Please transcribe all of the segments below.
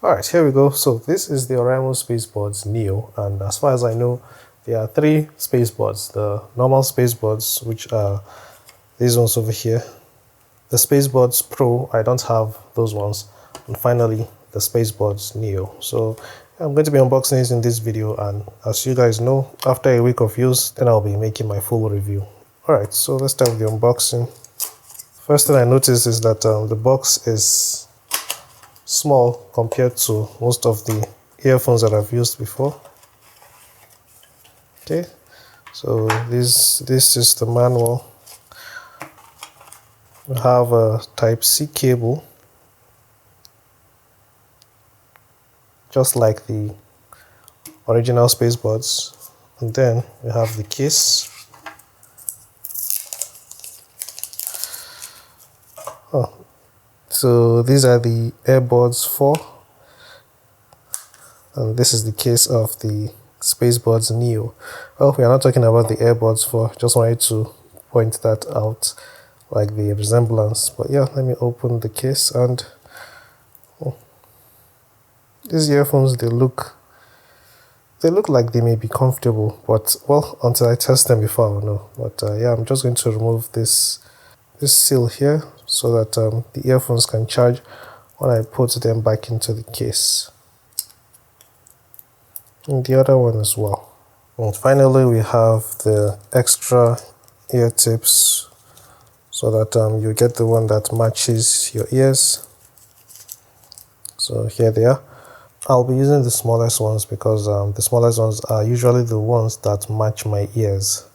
Alright, here we go. So this is the Oraimo SpaceBuds Neo, and as far as I know, there are three SpaceBuds. The normal SpaceBuds, which are these ones over here. The SpaceBuds Pro, I don't have those ones. And finally, the SpaceBuds Neo. So I'm going to be unboxing this in this video, and as you guys know, after a week of use, then I'll be making my full review. Alright, so let's start with the unboxing. First thing I noticed is that the box is small compared to most of the earphones that I've used before. Okay, so this is the manual. We have a Type-C cable, just like the original SpaceBuds, and then we have the case. So these are the earbuds 4, and this is the case of the SpaceBuds Neo. Well, we are not talking about the earbuds 4, just wanted to point that out, like the resemblance. But yeah, let me open the case, and these earphones, they look like they may be comfortable, but well, until I test them before I'll know. But yeah, I'm just going to remove this seal here so that the earphones can charge when I put them back into the case, and the other one as well. And finally, we have the extra ear tips so that you get the one that matches your ears. So here they are. I'll be using the smallest ones because the smallest ones are usually the ones that match my ears.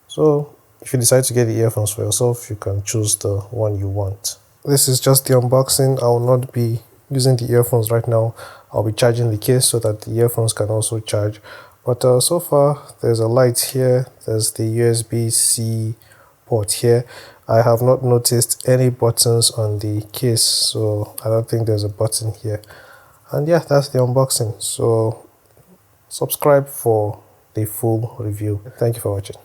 So if you decide to get the earphones for yourself, you can choose the one you want. This is just the unboxing. I will not be using the earphones right now. I'll be charging the case so that the earphones can also charge. But so far, there's a light here. There's the USB-C port here. I have not noticed any buttons on the case, so I don't think there's a button here. And yeah, that's the unboxing. So subscribe for the full review. Thank you for watching.